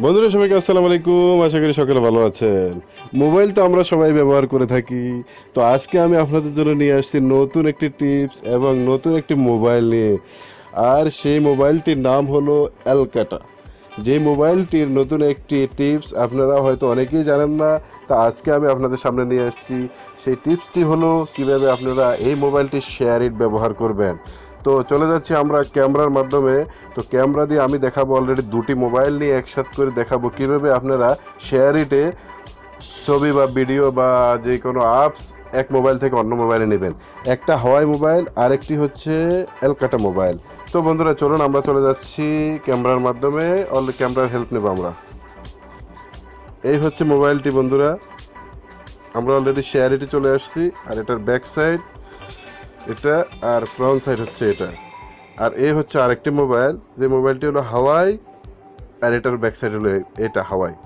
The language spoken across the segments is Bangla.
বন্ধুরা সবাইকে আসসালামু আলাইকুম, আশা করি সকলে ভালো আছেন। মোবাইল তো আমরা সবাই ব্যবহার করে থাকি। তো আজকে আমি আপনাদের জন্য নিয়ে আসছি নতুন একটি টিপস এবং নতুন একটি মোবাইল নিয়ে। আর সেই মোবাইলটির নাম হলো অ্যালকাটা। যে মোবাইলটির নতুন একটি টিপস আপনারা হয়তো অনেকেই জানেন না, তা আজকে আমি আপনাদের সামনে নিয়ে আসছি। সেই টিপসটি হলো কিভাবে আপনারা এই মোবাইলটি শেয়ার ইট ব্যবহার করবেন। তো চলে যাচ্ছি আমরা ক্যামেরার মাধ্যমে। তো ক্যামেরা দিয়ে আমি দেখাবো, অলরেডি দুটি মোবাইল নিয়ে একসাথে করে দেখাবো কিভাবে আপনারা শেয়ার ইটে ছবি বা ভিডিও বা যে কোনো অ্যাপস এক মোবাইল থেকে অন্য মোবাইলে নেবেন। একটা হাওয়াই মোবাইল, আরেকটি হচ্ছে অ্যালকাটা মোবাইল। তো বন্ধুরা চলুন আমরা চলে যাচ্ছি ক্যামেরার মাধ্যমে, ক্যামেরার হেল্প নেব আমরা। এই হচ্ছে মোবাইলটি বন্ধুরা, আমরা অলরেডি শেয়ার ইটে চলে আসছি। আর এটার ব্যাক সাইড এটা, আর ফ্রন্ট সাইড হচ্ছে এটা। আর এই হচ্ছে আরেকটি মোবাইল, যে মোবাইলটি হলো হাওয়াই, আর এটার ব্যাক সাইড হলো এটা হাওয়াই।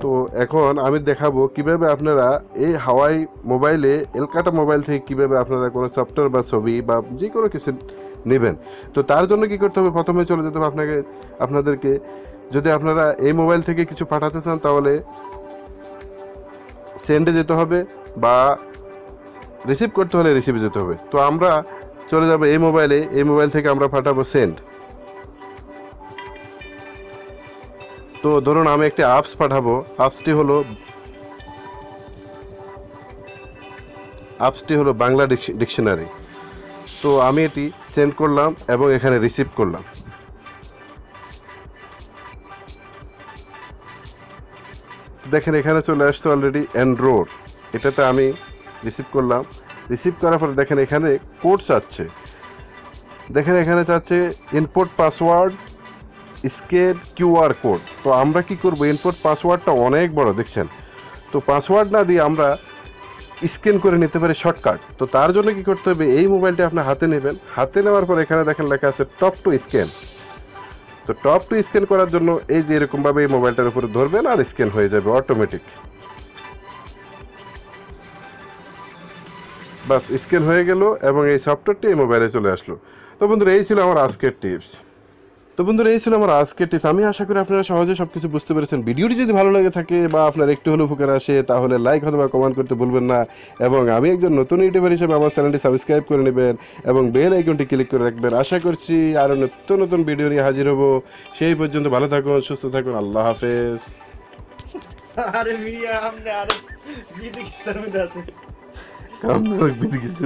তো এখন আমি দেখাবো কিভাবে আপনারা এই হাওয়াই মোবাইলে এলকাটা মোবাইল থেকে কিভাবে আপনারা কোনো সফটওয়্যার বা ছবি বা যে কোনো কিছু নেবেন। তো তার জন্য কি করতে হবে, প্রথমে চলে যেতে হবে আপনাদেরকে যদি আপনারা এই মোবাইল থেকে কিছু পাঠাতে চান তাহলে সেন্ডে যেতে হবে, বা রিসিভ করতে হলে রিসিভে যেতে হবে। তো আমরা চলে যাব এই মোবাইলে, এই মোবাইল থেকে আমরা পাঠাবো সেন্ড। তো ধরুন আমি একটি অ্যাপস পাঠাবো, অ্যাপসটি হলো বাংলা ডিকশনারি। তো আমি এটি সেন্ড করলাম এবং এখানে রিসিভ করলাম। দেখেন এখানে চলে আসছে অলরেডি এনরোল, এটাতে আমি রিসিভ করলাম। রিসিভ করার পরে দেখেন এখানে কোড চাচ্ছে, দেখেন এখানে চাচ্ছে input password scan QR code. তো আমরা কি করব, ইনপুট পাসওয়ার্ডটা অনেক বড় দেখছেন, তো পাসওয়ার্ড না দিয়ে আমরা স্ক্যান করে নিতে পারি শর্টকাট। তো তার জন্য কি করতে হবে, এই মোবাইলটি আপনি হাতে নেবেন, হাতে নেওয়ার পর এখানে দেখেন লেখা আছে টপ টু স্ক্যান। তো টপ টু স্ক্যান করার জন্য এই যে এরকমভাবে এই মোবাইলটার উপরে ধরবেন আর স্ক্যান হয়ে যাবে অটোমেটিক। বাস স্ক্যান হয়ে গেল এবং এই সফটওয়্যারটি এই মোবাইলে চলে আসলো। তো বন্ধুরা এই ছিল আমার আজকের টিপস। আমি আশা করি আপনারা সহজে সবকিছু বুঝতে পেরেছেন। ভিডিওটি যদি ভালো লাগে থাকে বা আপনার একটু হলেও উপকার আসে তাহলে লাইক অথবা কমেন্ট করতে ভুলবেন না। এবং আমি একজন নতুন ইউটিউবার হিসেবে আমার চ্যানেলটি সাবস্ক্রাইব করে নেবেন এবং বেল আইকনটি ক্লিক করে রাখবেন। আশা করছি আরও নতুন নতুন ভিডিও নিয়ে হাজির হব। সেই পর্যন্ত ভালো থাকুন, সুস্থ থাকুন, আল্লাহ হাফেজ। আরে মিয়া আপনি আরে বিধি কিসের মধ্যে আছে? কাম না বিধি কিছু